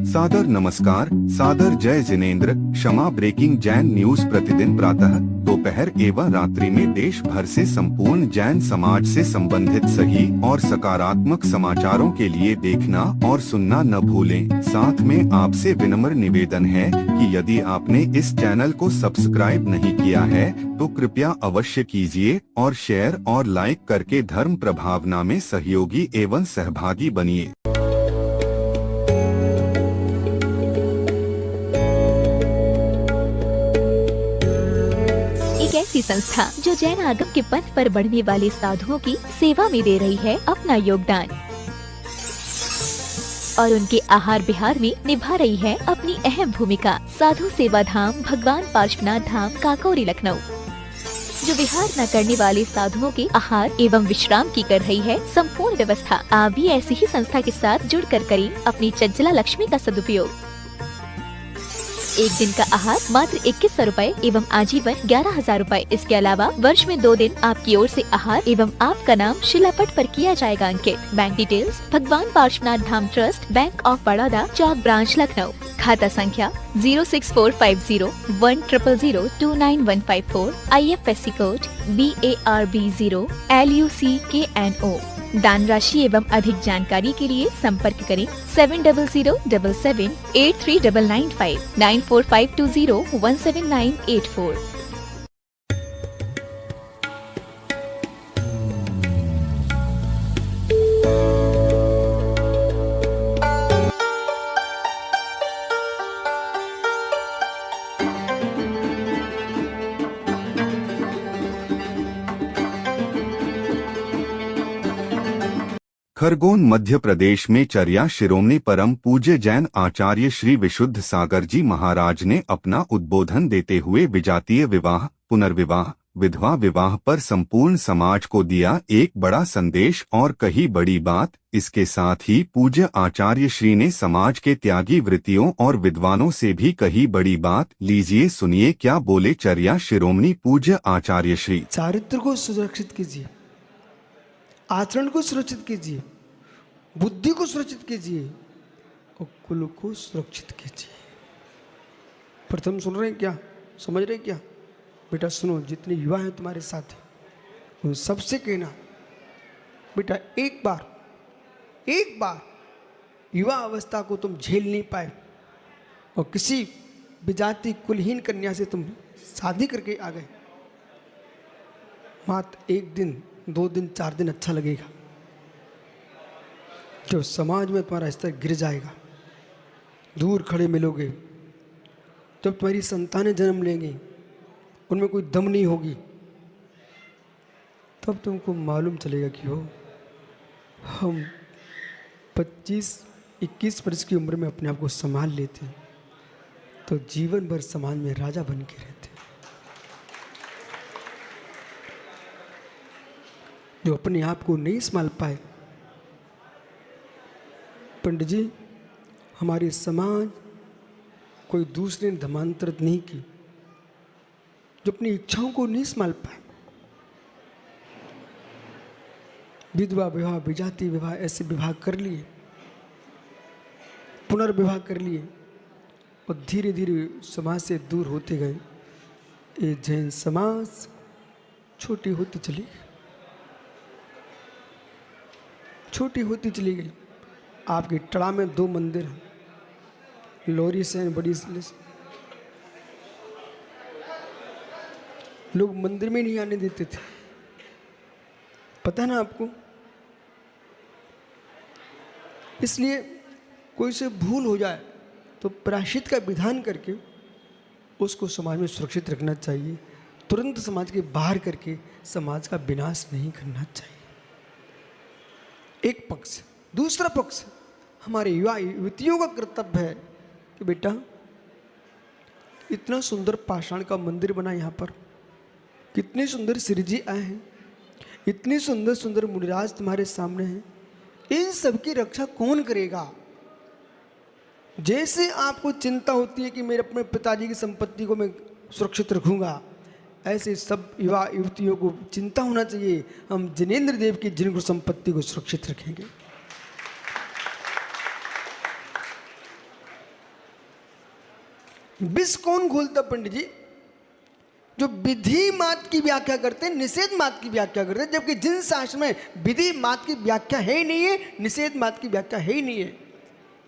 सादर नमस्कार, सादर जय जिनेंद्र। क्षमा ब्रेकिंग जैन न्यूज प्रतिदिन प्रातः, दोपहर एवं रात्रि में देश भर से संपूर्ण जैन समाज से संबंधित सही और सकारात्मक समाचारों के लिए देखना और सुनना न भूलें। साथ में आपसे विनम्र निवेदन है कि यदि आपने इस चैनल को सब्सक्राइब नहीं किया है तो कृपया अवश्य कीजिए और शेयर और लाइक करके धर्म प्रभावना में सहयोगी एवं सहभागी बनिए। ऐसी संस्था जो जैन आगम के पथ पर बढ़ने वाले साधुओं की सेवा में दे रही है अपना योगदान और उनके आहार विहार में निभा रही है अपनी अहम भूमिका। साधु सेवा धाम भगवान पार्श्वनाथ धाम काकोरी लखनऊ जो विहार न करने वाले साधुओं के आहार एवं विश्राम की कर रही है संपूर्ण व्यवस्था। आप भी ऐसी ही संस्था के साथ जुड़कर करें अपनी चंचला लक्ष्मी का सदुपयोग। एक दिन का आहार मात्र 2100 रूपए एवं आजीवन 11,000 रूपए। इसके अलावा वर्ष में 2 दिन आपकी ओर से आहार एवं आपका नाम शिलापट पर किया जाएगा अंकित। Bank details Bhagwan Parshvanath Dham Trust, Bank of Baroda, Chowk branch Lucknow. खाता संख्या 064501000291154। IFSC code BARB0 LUCKNO। दान राशि एवं अधिक जानकारी के लिए संपर्क करें 7007783995 9452017984। खरगोन मध्य प्रदेश में चर्या शिरोमणि परम पूज्य जैन आचार्य श्री विशुद्ध सागर जी महाराज ने अपना उद्बोधन देते हुए विजातीय विवाह, पुनर्विवाह, विधवा विवाह पर संपूर्ण समाज को दिया एक बड़ा संदेश और कही बड़ी बात। इसके साथ ही पूज्य आचार्य श्री ने समाज के त्यागी वृत्तियों और विद्वानों से भी कही बड़ी बात। लीजिए सुनिए क्या बोले चर्या शिरोमणि पूज्य आचार्य श्री। चारित्र को सुरक्षित कीजिए, आचरण को सुरक्षित कीजिए, बुद्धि को सुरक्षित कीजिए और कुल को सुरक्षित कीजिए। प्रथम सुन रहे हैं क्या, समझ रहे हैं क्या? बेटा सुनो, जितने युवा हैं तुम्हारे साथ उन सबसे कहना बेटा एक बार युवा अवस्था को तुम झेल नहीं पाए और किसी विजाति कुलहीन कन्या से तुम शादी करके आ गए, मात्र 1 दिन 2 दिन 4 दिन अच्छा लगेगा, जब समाज में तुम्हारा स्तर गिर जाएगा, दूर खड़े मिलोगे, जब तुम्हारी संतानें जन्म लेंगी उनमें कोई दम नहीं होगी, तब तुमको मालूम चलेगा कि हो हम 25-21 वर्ष की उम्र में अपने आप को संभाल लेते तो जीवन भर समाज में राजा बन के रहते। जो अपने आप को नहीं संभाल पाए, पंडित जी हमारी समाज कोई दूसरे ने धर्मांतरित नहीं की, जो अपनी इच्छाओं को नहीं संभाल पाए, विधवा विवाह, विजाति विवाह, ऐसे विवाह कर लिए, पुनर्विवाह कर लिए और धीरे धीरे समाज से दूर होते गए। ये जैन समाज छोटी होती चली गई। आपकी टड़ा में 2 मंदिर हैं, लोरी सेन, बड़ी सेन। लोग मंदिर में नहीं आने देते थे, पता ना आपको। इसलिए कोई से भूल हो जाए तो प्रायश्चित का विधान करके उसको समाज में सुरक्षित रखना चाहिए। तुरंत समाज के बाहर करके समाज का विनाश नहीं करना चाहिए। एक पक्ष। दूसरा पक्ष हमारे युवा युवतियों का कर्तव्य है कि बेटा इतना सुंदर पाषाण का मंदिर बना, यहाँ पर कितने सुंदर श्री जी आए हैं, इतने सुंदर सुंदर मुनिराज तुम्हारे सामने हैं, इन सब की रक्षा कौन करेगा? जैसे आपको चिंता होती है कि मेरे अपने पिताजी की संपत्ति को मैं सुरक्षित रखूंगा, ऐसे सब युवा युवतियों को चिंता होना चाहिए हम जिनेंद्र देव की जिन संपत्ति को सुरक्षित रखेंगे। विष कौन घोलता पंडित जी? जो विधि मात की व्याख्या करते हैं, निषेध मात की व्याख्या करते हैं, जबकि जिन शास्त्र में विधि मात की व्याख्या है ही नहीं है, निषेध मात की व्याख्या है ही नहीं है।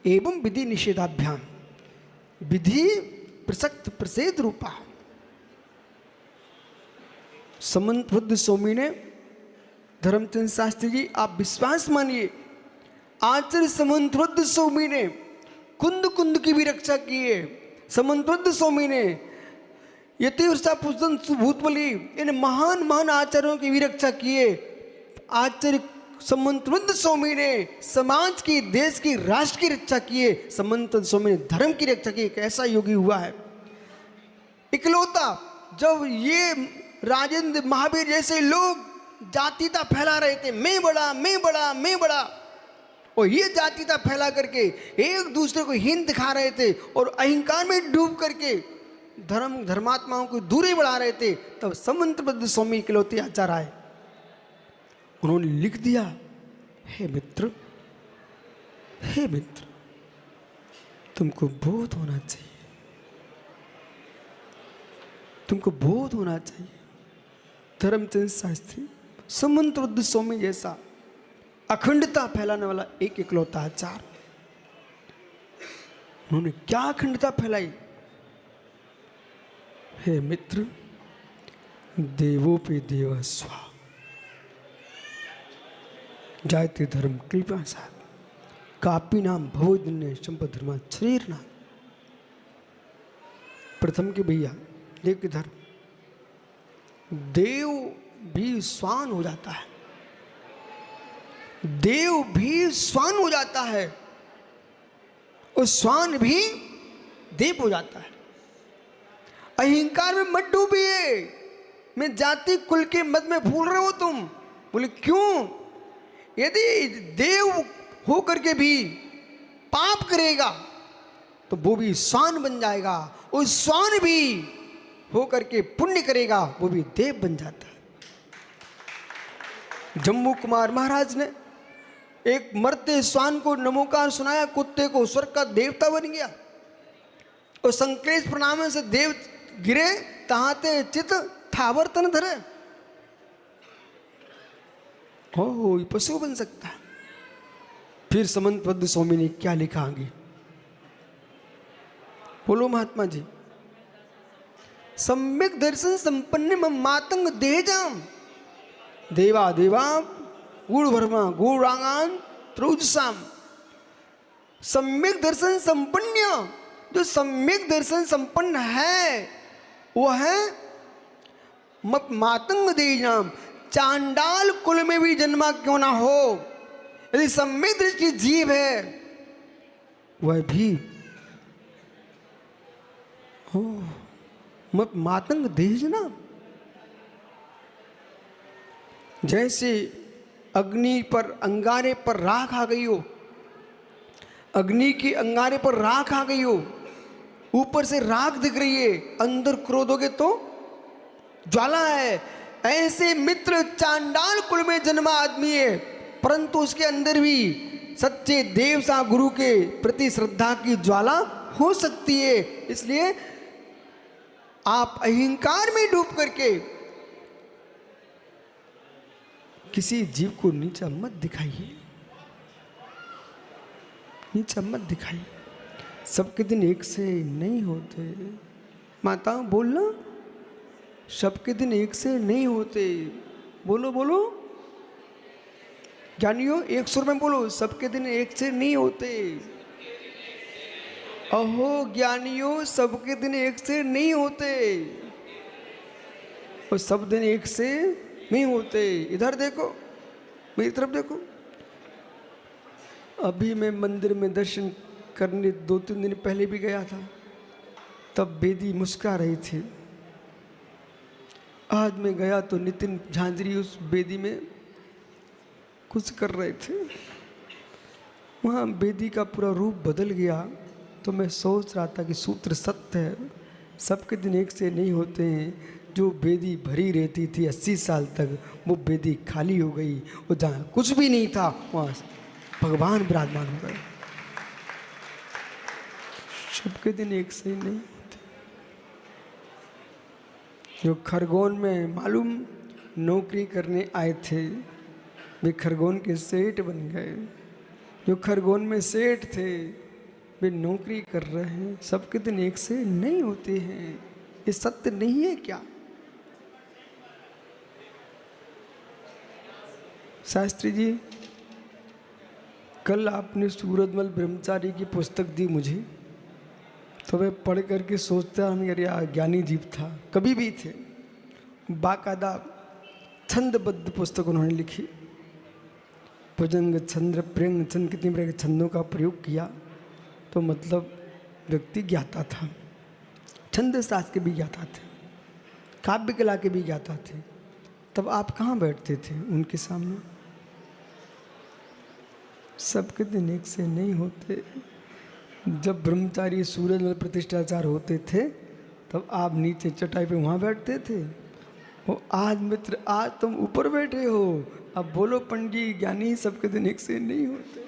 एवं विधि निषेधाभ्याम विधि प्रसक्त प्रसेद रूपा। समन्वद्ध स्वामी ने, धर्मचंद शास्त्री जी आप विश्वास मानिए, आचार्य समन्वद्ध स्वामी ने कुंद कुंद की भी रक्षा की है। समन्वद्ध स्वामी ने यतिवर्षा पुष्पन भूतबली इन महान महान आचार्यों की भी रक्षा की है। आचार्य समन्वद्ध स्वामी ने समाज की, देश की, राष्ट्र की रक्षा की है। समन्वद्ध स्वामी ने धर्म की रक्षा की। एक ऐसा योगी हुआ है इकलौता, जब ये राजेंद्र महावीर जैसे लोग जातीयता फैला रहे थे, मैं बड़ा मैं बड़ा मैं बड़ा, और ये जातीयता फैला करके एक दूसरे को हीन दिखा रहे थे और अहंकार में डूब करके धर्मात्माओं को दूरी बढ़ा रहे थे, तब समन्वद्ध स्वामी इकलौते आचार्य आए। उन्होंने लिख दिया, हे मित्र, हे मित्र, तुमको बोध होना चाहिए, तुमको बोध होना चाहिए। धर्मचंद शास्त्री समन्वद्ध स्वामी जैसा अखंडता फैलाने वाला एक इकलौता आचार्य, उन्होंने क्या अखंडता फैलाई? हे मित्र, देवों पे देव स्वा जायते धर्म कृपा साथ कापी नाम भवोदिन्य संपद धर्मा शरीर नाम। प्रथम के भैया देव के धर्म, देव भी स्वान हो जाता है, देव भी स्वान हो जाता है और स्वान भी देव हो जाता है। अहंकार में मत डूबिए, मैं जाति कुल के मत में भूल रहे हो तुम। बोले क्यों? यदि देव हो करके भी पाप करेगा तो वो भी स्वान बन जाएगा, और स्वान भी हो करके पुण्य करेगा वो भी देव बन जाता है। जम्मू कुमार महाराज ने एक मरते स्वान को नमोकार सुनाया, कुत्ते को स्वर्ग का देवता बन गया, और संक्लेश प्रणाम से देव गिरे तहाते चित थावर तन धरे। हो ये पशु बन सकता है। फिर समन्वद्ध स्वामी ने क्या लिखा आगे, बोलो महात्मा जी। सम्यक दर्शन संपन्न मम मातंग देहजाम देवा देवा गुण वर्मा गुणांगान त्रुजसाम। सम्यक दर्शन संपन्न, जो सम्यक दर्शन संपन्न है वो है मातंग देहजाम, चांडाल कुल में भी जन्मा क्यों ना हो, यदि सम्यक दृष्टि जीव है वह भी हो मातंग देहजना। जैसे अग्नि पर अंगारे पर राख आ गई हो, अग्नि की अंगारे पर राख आ गई हो, ऊपर से राख दिख रही है, अंदर क्रोधोगे तो ज्वाला है। ऐसे मित्र चांडाल कुल में जन्मा आदमी है, परंतु उसके अंदर भी सच्चे देव सा गुरु के प्रति श्रद्धा की ज्वाला हो सकती है। इसलिए आप अहंकार में डूब करके किसी जीव को नीचा मत दिखाइए, नीचा मत दिखाइए। सबके दिन एक से नहीं होते। माता बोलना, सबके दिन एक से नहीं होते। बोलो बोलो ज्ञानियों, एक सुर में बोलो, सबके दिन एक से नहीं होते। अहो ज्ञानियों, सबके दिन एक से नहीं होते, और सब दिन एक से नहीं होते। इधर देखो, मेरी तरफ देखो। अभी मैं मंदिर में दर्शन करने 2-3 दिन पहले भी गया था, तब बेदी मुस्कुरा रही थी। आज मैं गया तो नितिन झांझरी उस बेदी में कुछ कर रहे थे। वहाँ बेदी का पूरा रूप बदल गया, तो मैं सोच रहा था कि सूत्र सत्य है, सबके दिन एक से नहीं होते हैं। जो बेदी भरी रहती थी 80 साल तक, वो बेदी खाली हो गई, और जहाँ कुछ भी नहीं था वहाँ भगवान विराजमान हो गए। सबके दिन एक से नहीं होते। जो खरगोन में मालूम नौकरी करने आए थे वे खरगोन के सेठ बन गए। जो खरगोन में सेठ थे वे नौकरी कर रहे हैं। सबके दिन एक से नहीं होते हैं। ये सत्य नहीं है क्या? शास्त्री जी, कल आपने सूरजमल ब्रह्मचारी की पुस्तक दी मुझे, तो मैं पढ़ करके सोचता हम यार ज्ञानी जीव था, कभी भी थे। बाकायदा छंदबद्ध पुस्तक उन्होंने लिखी, भुजंग छंद, प्रियंग छंद, कितनी प्रकार के छंदों का प्रयोग किया। तो मतलब व्यक्ति ज्ञाता था, छंद शास्त्र के भी ज्ञाता थे, काव्य कला के भी ज्ञाता थे। तब आप कहाँ बैठते थे उनके सामने? सबके दिन एक से नहीं होते। जब ब्रह्मचारी सूरजमल प्रतिष्ठाचार होते थे तब आप नीचे चटाई पे वहाँ बैठते थे। वो आज मित्र, आज तुम ऊपर बैठे हो। अब बोलो पंडित ज्ञानी सबके दिन एक से नहीं होते।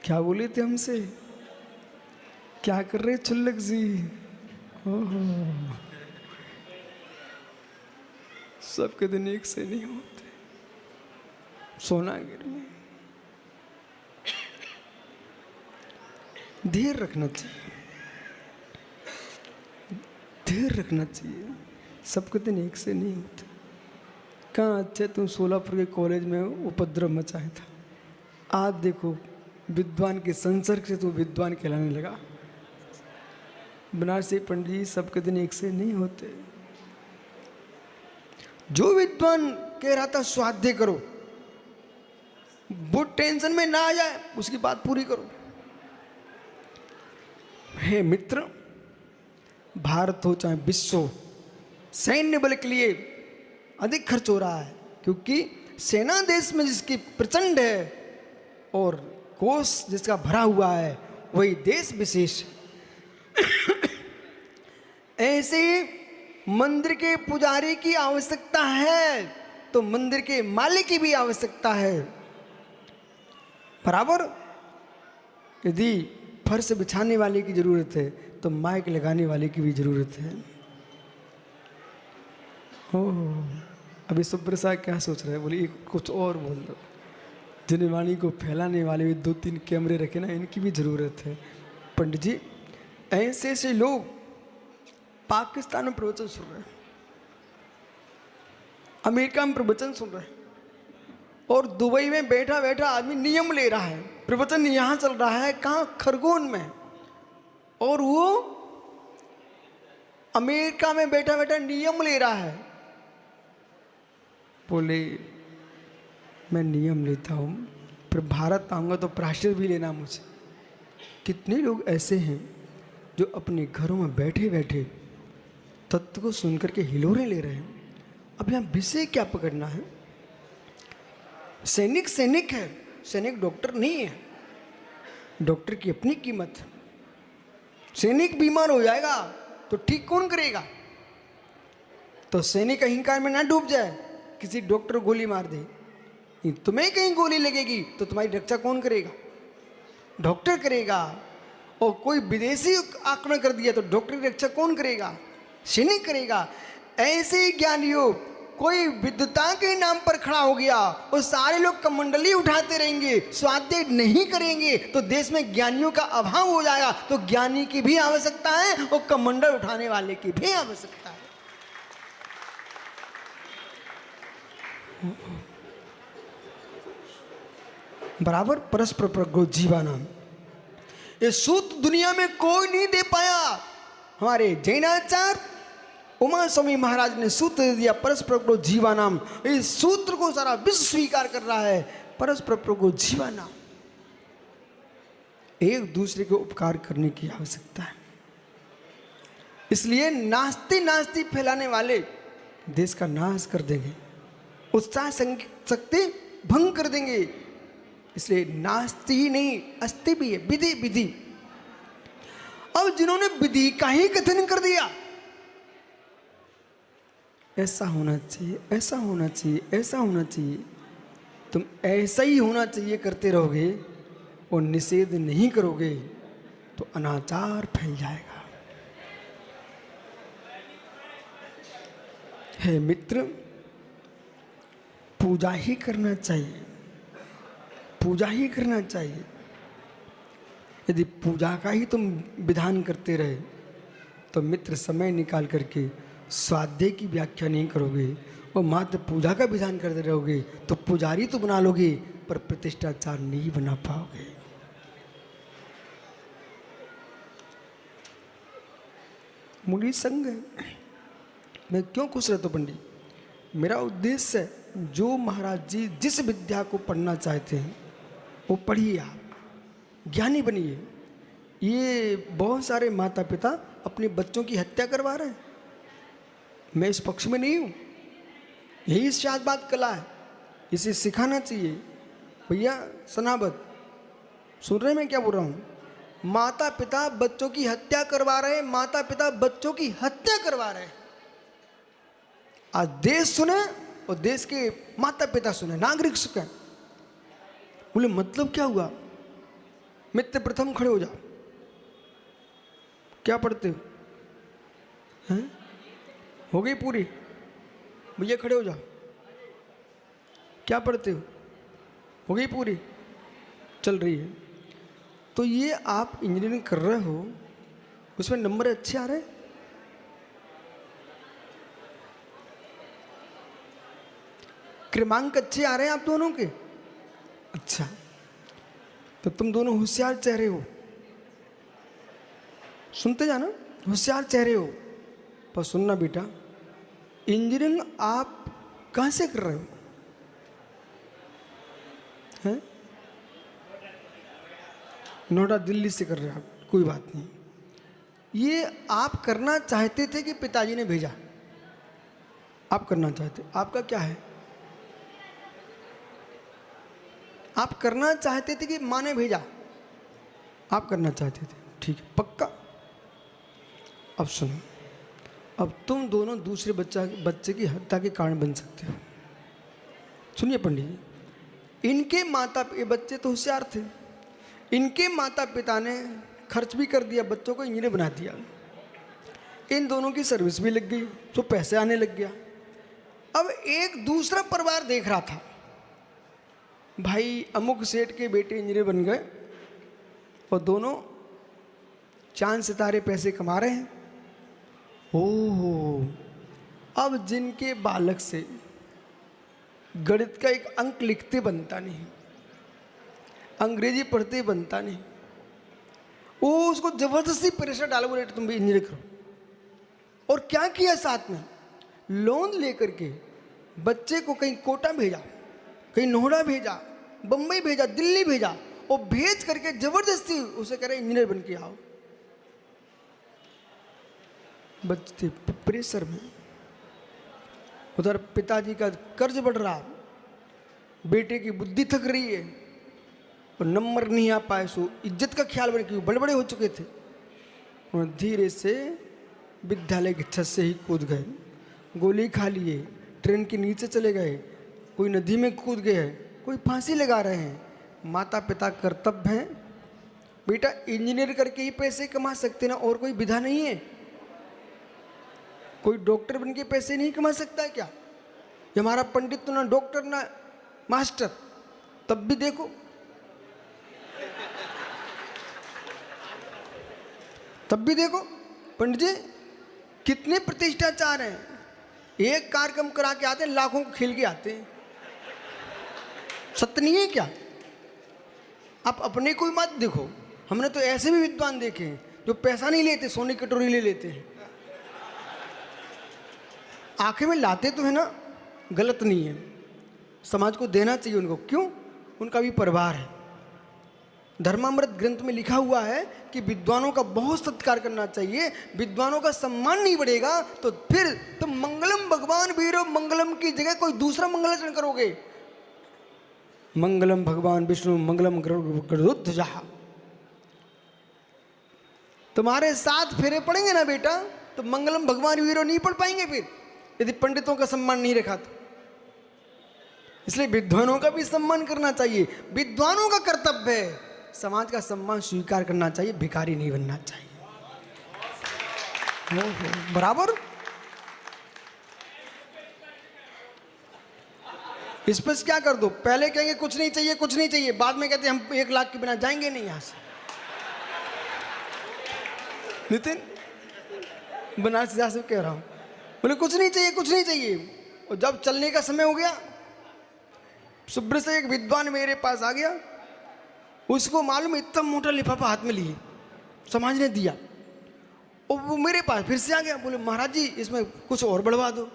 क्या बोले थे हमसे? क्या कर रहे छुल्लक जी? ओहो, सबके दिन एक से नहीं होते। सोनागिर में धीर रखना चाहिए, धीर रखना चाहिए। सबके दिन एक से नहीं होते। कहाँ अच्छे तुम सोलापुर के कॉलेज में उपद्रव मचाया था। आज देखो विद्वान के संसर्ग से तो विद्वान कहलाने लगा। बनारसी पंडित सबके दिन एक से नहीं होते। जो विद्वान कह रहा था स्वाध्याय करो, वो टेंशन में ना आ जाए, उसकी बात पूरी करो। हे मित्र, भारत हो चाहे विश्व हो, सैन्य बल के लिए अधिक खर्च हो रहा है, क्योंकि सेना देश में जिसकी प्रचंड है और कोष जिसका भरा हुआ है वही देश विशेष। ऐसे मंदिर के पुजारी की आवश्यकता है तो मंदिर के मालिक की भी आवश्यकता है बराबर। यदि फर्श बिछाने वाले की जरूरत है तो माइक लगाने वाले की भी जरूरत है। अभी सुप्रसाद क्या सोच रहे हैं? बोले कुछ और बोल दो। जनवाणी को फैलाने वाले भी 2-3 कैमरे रखे ना, इनकी भी जरूरत है। पंडित जी, ऐसे ऐसे लोग पाकिस्तान में प्रवचन सुन रहे हैं, अमेरिका में प्रवचन सुन रहे हैं, और दुबई में बैठा बैठा आदमी नियम ले रहा है। प्रवचन यहाँ चल रहा है, कहाँ? खरगोन में। और वो अमेरिका में बैठा बैठा नियम ले रहा है। बोले मैं नियम लेता हूँ, फिर भारत आऊँगा तो प्रायश्चित भी लेना मुझे। कितने लोग ऐसे हैं जो अपने घरों में बैठे बैठे तत्व को सुनकर के हिलोरे ले रहे हैं। अब यहाँ विषय क्या पकड़ना है? सैनिक सैनिक है, सैनिक डॉक्टर नहीं है। डॉक्टर की अपनी कीमत। सैनिक बीमार हो जाएगा तो ठीक कौन करेगा? तो सैनिक अहंकार में ना डूब जाए, किसी डॉक्टर गोली मार दे, तुम्हें कहीं गोली लगेगी तो तुम्हारी रक्षा कौन करेगा? डॉक्टर करेगा। और कोई विदेशी आक्रमण कर दिया तो डॉक्टर की रक्षा कौन करेगा? सैनिक करेगा। ऐसे ज्ञानियों, कोई विद्वता के नाम पर खड़ा हो गया और सारे लोग कमंडली उठाते रहेंगे, स्वाध्याय नहीं करेंगे तो देश में ज्ञानियों का अभाव हो जाएगा। तो ज्ञानी की भी आवश्यकता है और कमंडल उठाने वाले की भी आवश्यकता है। बराबर परस्पर प्रगो जीवानाम। ये सूत्र दुनिया में कोई नहीं दे पाया। हमारे जैनाचार्य उमा स्वामी महाराज ने सूत्र दे दिया, परस्पर प्रगो जीवानाम। इस सूत्र को सारा विश्व स्वीकार कर रहा है, परस्पर प्रगो जीवानाम। एक दूसरे को उपकार करने की आवश्यकता है। इसलिए नास्ती नास्ती फैलाने वाले देश का नाश कर देंगे, उत्साह शक्ति भंग कर देंगे। इसलिए नास्ती ही नहीं, अस्ति भी है, विधि विधि। अब जिन्होंने विधि का ही कथन कर दिया, ऐसा होना चाहिए, ऐसा होना चाहिए, ऐसा होना चाहिए, तुम ऐसा ही होना चाहिए करते रहोगे और निषेध नहीं करोगे तो अनाचार फैल जाएगा। है मित्र, पूजा ही करना चाहिए, पूजा ही करना चाहिए। यदि पूजा का ही तुम विधान करते रहे तो मित्र समय निकाल करके स्वाध्याय की व्याख्या नहीं करोगे और मात्र पूजा का विधान करते रहोगे तो पुजारी तो बना लोगे पर प्रतिष्ठाचार नहीं बना पाओगे। मूली संग है। मैं क्यों खुश रहता हूँ पंडित? मेरा उद्देश्य है जो महाराज जी जिस विद्या को पढ़ना चाहते हैं वो पढ़िए, आप ज्ञानी बनिए। ये बहुत सारे माता पिता अपने बच्चों की हत्या करवा रहे हैं, मैं इस पक्ष में नहीं हूँ। यही शाहबाद कला है, इसे सिखाना चाहिए। भैया सनाबत सुन रहे हैं मैं क्या बोल रहा हूँ? माता पिता बच्चों की हत्या करवा रहे हैं, माता पिता बच्चों की हत्या करवा रहे हैं। आज देश सुने और देश के माता पिता सुने, नागरिक सुने। बोले मतलब क्या हुआ? मित्र प्रथम खड़े हो जाओ। क्या पढ़ते हो? हैं? हो गई पूरी? भैया खड़े हो जाओ। क्या पढ़ते हो? हो गई पूरी? चल रही है। तो ये आप इंजीनियरिंग कर रहे हो, उसमें नंबर अच्छे आ रहे हैं? क्रमांक अच्छे आ रहे हैं आप दोनों के? अच्छा, तो तुम दोनों होशियार चेहरे हो। सुनते जाना, होशियार चेहरे हो। पर सुनना बेटा, इंजीनियरिंग आप कहाँ से कर रहे हो? हैं? नोएडा दिल्ली से कर रहे हो आप, कोई बात नहीं। ये आप करना चाहते थे कि पिताजी ने भेजा? आप करना चाहते। आपका क्या है? आप करना चाहते थे कि माँ ने भेजा? आप करना चाहते थे, ठीक है, पक्का। अब सुनो, अब तुम दोनों दूसरे बच्चे की हत्या के कारण बन सकते हो। सुनिए पंडित जी, इनके माता, ये बच्चे तो होशियार थे, इनके माता पिता ने खर्च भी कर दिया, बच्चों को इंजीनियर बना दिया। इन दोनों की सर्विस भी लग गई तो पैसे आने लग गया। अब एक दूसरा परिवार देख रहा था, भाई अमुक सेठ के बेटे इंजीनियर बन गए और दोनों चांद सितारे पैसे कमा रहे हैं। ओह, अब जिनके बालक से गणित का एक अंक लिखते बनता नहीं, अंग्रेजी पढ़ते बनता नहीं, वो उसको जबरदस्ती प्रेशर डालो, बोले तुम भी इंजीनियर करो। और क्या किया साथ में? लोन लेकर के बच्चे को कहीं कोटा भेजा, कहीं नोएडा भेजा, बम्बई भेजा, दिल्ली भेजा, और भेज करके जबरदस्ती उसे कह रहे इंजीनियर बन के आओ। बच्चे प्रेशर में, उधर पिताजी का कर्ज बढ़ रहा, बेटे की बुद्धि थक रही है और नंबर नहीं आ पाए, सो इज्जत का ख्याल बने क्योंकि बड़े बड़े हो चुके थे। उन्होंने धीरे से विद्यालय की छत से ही कूद गए, गोली खा लिए, ट्रेन के नीचे चले गए, कोई नदी में कूद गए, कोई फांसी लगा रहे हैं। माता पिता कर्तव्य है, बेटा इंजीनियर करके ही पैसे कमा सकते ना, और कोई विधा नहीं है? कोई डॉक्टर बन के पैसे नहीं कमा सकता है क्या? ये हमारा पंडित तो ना डॉक्टर ना मास्टर, तब भी देखो, तब भी देखो पंडित जी कितने प्रतिष्ठाचार हैं। एक कार्यक्रम करा के आते हैं, लाखों को खेल के आते हैं। सत्य नहीं है क्या? आप अपने कोई मत देखो, हमने तो ऐसे भी विद्वान देखे हैं जो पैसा नहीं लेते, सोने की कटोरी ले लेते हैं। आंखें में लाते तो है ना, गलत नहीं है, समाज को देना चाहिए उनको। क्यों? उनका भी परिवार है। धर्मामृत ग्रंथ में लिखा हुआ है कि विद्वानों का बहुत सत्कार करना चाहिए। विद्वानों का सम्मान नहीं बढ़ेगा तो फिर तुम मंगलम भगवान वीरो मंगलम की जगह कोई दूसरा मंगलाचरण करोगे। मंगलम भगवान विष्णु मंगलम गरुड़, तुम्हारे साथ फेरे पड़ेंगे ना बेटा, तो मंगलम भगवान वीरो नहीं पढ़ पाएंगे फिर, यदि पंडितों का सम्मान नहीं रखा तो। इसलिए विद्वानों का भी सम्मान करना चाहिए। विद्वानों का कर्तव्य है समाज का सम्मान स्वीकार करना चाहिए, भिखारी नहीं बनना चाहिए। बराबर। इस पर क्या कर दो, पहले कहेंगे कुछ नहीं चाहिए कुछ नहीं चाहिए, बाद में कहते हम 1 लाख के बिना जाएंगे नहीं यहां से। नितिन बनारस जा से कह रहा हूं, बोले कुछ नहीं चाहिए कुछ नहीं चाहिए। और जब चलने का समय हो गया, शुभ्र से एक विद्वान मेरे पास आ गया, उसको मालूम इतना मोटा लिफाफा हाथ में लिए, समाज ने दिया, और वो मेरे पास फिर से आ गया, बोले महाराज जी इसमें कुछ और बढ़वा दो।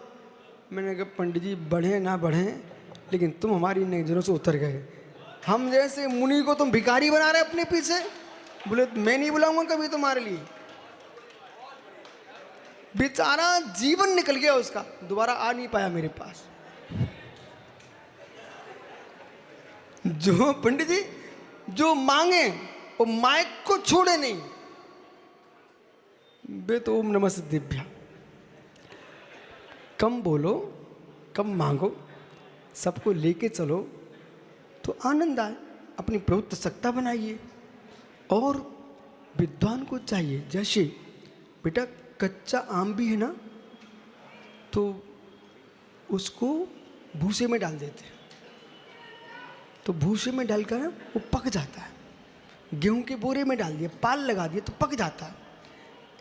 मैंने कहा पंडित जी बढ़े ना बढ़े, लेकिन तुम हमारी नजरों से उतर गए। हम जैसे मुनि को तुम भिखारी बना रहे अपने पीछे। बोले मैं नहीं बुलाऊंगा कभी तुम्हारे लिए। बेचारा जीवन निकल गया उसका, दोबारा आ नहीं पाया मेरे पास। जो पंडित जी जो मांगे वो माइक को छोड़े नहीं, बे तो ओम नमः सिद्धिभ्या। कम बोलो कम मांगो, सबको लेके चलो तो आनंद आए, अपनी प्रभुत्व सत्ता बनाइए। और विद्वान को चाहिए, जैसे बेटा कच्चा आम भी है ना तो उसको भूसे में डाल देते हैं, तो भूसे में डालकर ना वो पक जाता है। गेहूं के बोरे में डाल दिया, पाल लगा दिया तो पक जाता है।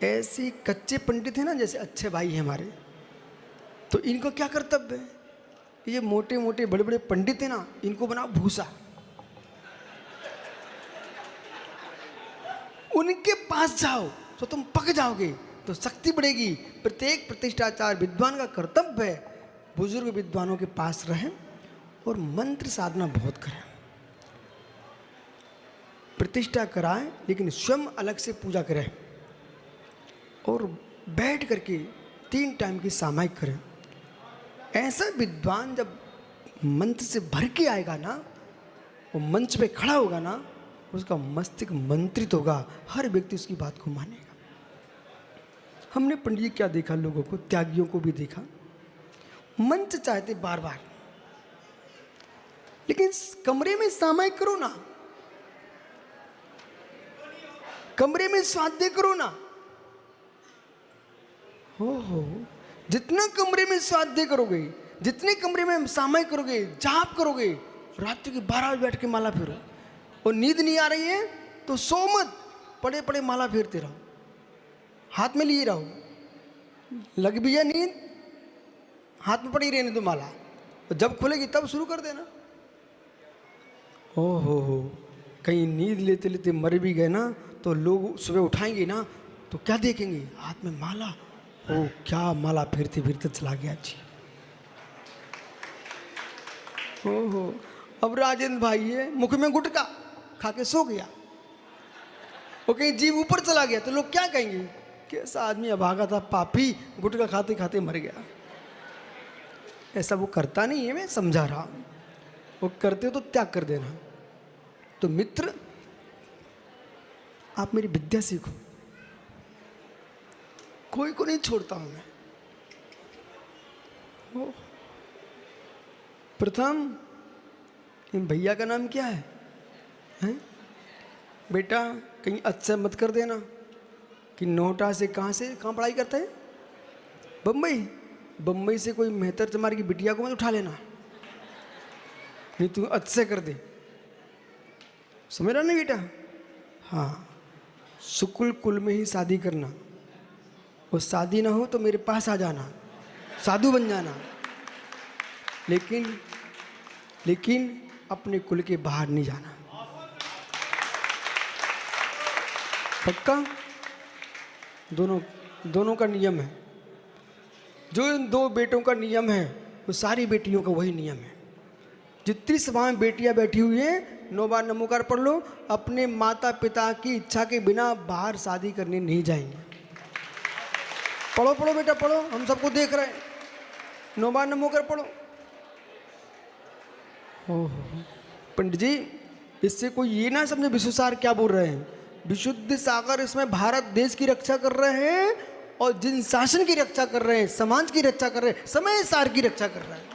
ऐसे कच्चे पंडित हैं ना, जैसे अच्छे भाई हैं हमारे, तो इनको क्या कर्तव्य है, ये मोटे मोटे बड़े बड़े पंडित हैं ना, इनको बनाओ भूसा, उनके पास जाओ तो तुम पक जाओगे, तो शक्ति बढ़ेगी। प्रत्येक प्रतिष्ठाचार विद्वान का कर्तव्य है बुजुर्ग विद्वानों के पास रहें और मंत्र साधना बहुत करें। प्रतिष्ठा कराएं लेकिन स्वयं अलग से पूजा करें, और बैठ करके 3 टाइम की सामायिक करें। ऐसा विद्वान जब मंत्र से भर के आएगा ना, वो मंच पे खड़ा होगा ना, उसका मस्तिष्क मंत्रित होगा, हर व्यक्ति उसकी बात को मानेगा। हमने पंडित जी क्या देखा, लोगों को, त्यागियों को भी देखा, मंच चाहते बार बार, लेकिन कमरे में सामायिक करो ना, कमरे में स्वाध्याय करो ना। हो जितना कमरे में स्वाध्याय करोगे, जितने कमरे में सामायिक करोगे, जाप करोगे, रात्रि के 12 बजे बैठ के माला फेरो। और नींद नहीं आ रही है तो सो मत, पड़े पड़े माला फेरते रहो, हाथ में लिए रहो। लग भी है नींद, हाथ में पड़ी रहने दो माला, और जब खुलेगी तब शुरू कर देना। हो कहीं नींद लेते लेते मर भी गए ना, तो लोग सुबह उठाएंगे ना तो क्या देखेंगे, हाथ में माला, ओ क्या माला फिरते फिरते चला गया जी। ओहो, अब राजेंद्र भाई है, मुख में गुटका खा के सो गया, वो कहीं जीव ऊपर चला गया तो लोग क्या कहेंगे, कैसा आदमी अभागा था, पापी, गुटका खाते खाते मर गया। ऐसा वो करता नहीं है, मैं समझा रहा हूं, वो करते हो तो त्याग कर देना। तो मित्र, आप मेरी विद्या सीखो, कोई को नहीं छोड़ता हूं मैं। प्रथम इन भैया का नाम क्या है? हैं? बेटा कहीं अच्छा मत कर देना कि नोटा से कहाँ पढ़ाई करते हैं, बम्बई से कोई मेहतर तुम्हारी की बिटिया को मत उठा लेना, नहीं तू अच्छे कर दे, समझ रहा ना बेटा। हाँ, शुक्ल कुल में ही शादी करना, और शादी ना हो तो मेरे पास आ जाना, साधु बन जाना, लेकिन अपने कुल के बाहर नहीं जाना, पक्का। दोनों का नियम है, जो इन 2 बेटों का नियम है वो सारी बेटियों का वही नियम है। जितनी सभा में बेटियां बैठी हुई हैं, 9 बार नमोकार पढ़ लो, अपने माता पिता की इच्छा के बिना बाहर शादी करने नहीं जाएंगे। पढ़ो बेटा पढ़ो, हम सबको देख रहे हैं, 9 बार नमोकार पढ़ो। पंडित जी, इससे कोई ये ना समझे विश्वसार क्या बोल रहे हैं। विशुद्ध सागर इसमें भारत देश की रक्षा कर रहे हैं, और जिन शासन की रक्षा कर रहे हैं, समाज की रक्षा कर रहे हैं, समय सार की रक्षा कर रहे हैं।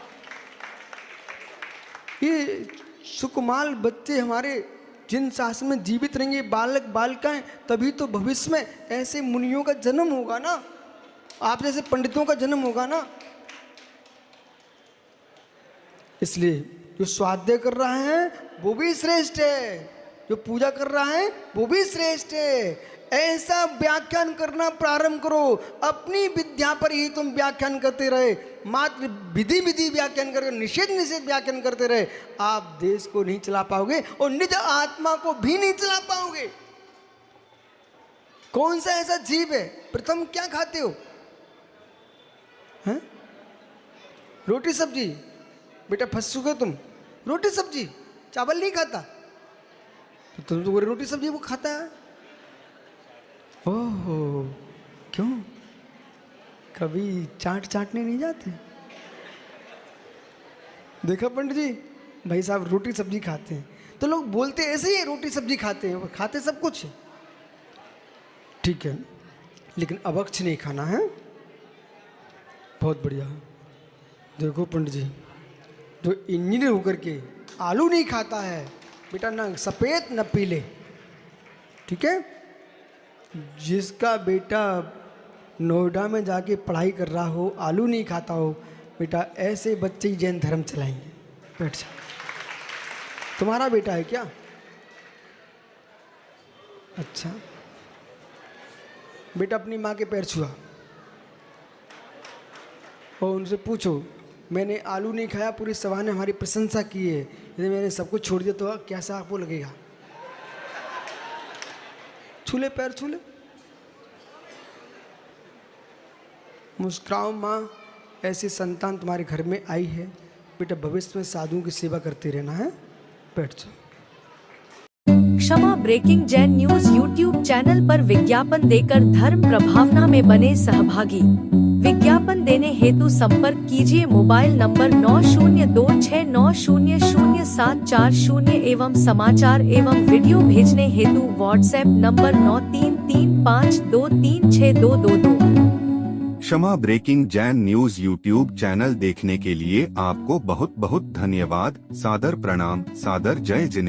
ये सुकुमाल बच्चे हमारे जिन शासन में जीवित रहेंगे बालक बालिकाएं, तभी तो भविष्य में ऐसे मुनियों का जन्म होगा ना, आप जैसे पंडितों का जन्म होगा ना। इसलिए जो स्वाध्याय कर रहा है वो भी श्रेष्ठ है, जो पूजा कर रहा है वो भी श्रेष्ठ है। ऐसा व्याख्यान करना प्रारंभ करो, अपनी विद्या पर ही तुम व्याख्यान करते रहे, मात्र विधि विधि व्याख्यान करके निषेध निषेध व्याख्यान करते रहे, आप देश को नहीं चला पाओगे और निज आत्मा को भी नहीं चला पाओगे। कौन सा ऐसा जीव है, प्रथम क्या खाते हो हैं? रोटी सब्जी, बेटा फंस चुके तुम, रोटी सब्जी, चावल नहीं खाता, तो तुम तो रोटी सब्जी वो खाता है। ओहो, क्यों कभी चाटने नहीं जाते? देखा पंडित जी, भाई साहब रोटी सब्जी खाते हैं, तो लोग बोलते ऐसे ही रोटी सब्जी खाते हैं, खाते सब कुछ है, ठीक है, लेकिन अभक्ष नहीं खाना है। बहुत बढ़िया। देखो पंडित जी, जो इंजीनियर होकर के आलू नहीं खाता है बेटा, ना सफ़ेद न पीले, ठीक है, जिसका बेटा नोएडा में जाके पढ़ाई कर रहा हो, आलू नहीं खाता हो बेटा, ऐसे बच्चे ही जैन धर्म चलाएंगे। बैठ जा। तुम्हारा बेटा है क्या? अच्छा बेटा, अपनी माँ के पैर छुआ और उनसे पूछो, मैंने आलू नहीं खाया, पूरी सभा ने हमारी प्रशंसा की है, यदि मैंने सब कुछ छोड़ दिया तो कैसा आपको लगेगा? छूले, पैर छूले, मुस्कुराओ माँ, ऐसी संतान तुम्हारे घर में आई है बेटा, भविष्य में साधुओं की सेवा करते रहना है। बैठ जाओ। Kshama breaking Jain news YouTube channel पर विज्ञापन देकर धर्म प्रभावना में बने सहभागी। विज्ञापन देने हेतु संपर्क कीजिए मोबाइल नंबर 9026900740 एवं समाचार एवं वीडियो भेजने हेतु WhatsApp number 9335236222। Kshama breaking Jain news YouTube channel देखने के लिए आपको बहुत बहुत धन्यवाद। सादर प्रणाम, सादर जय जिनेंद्र।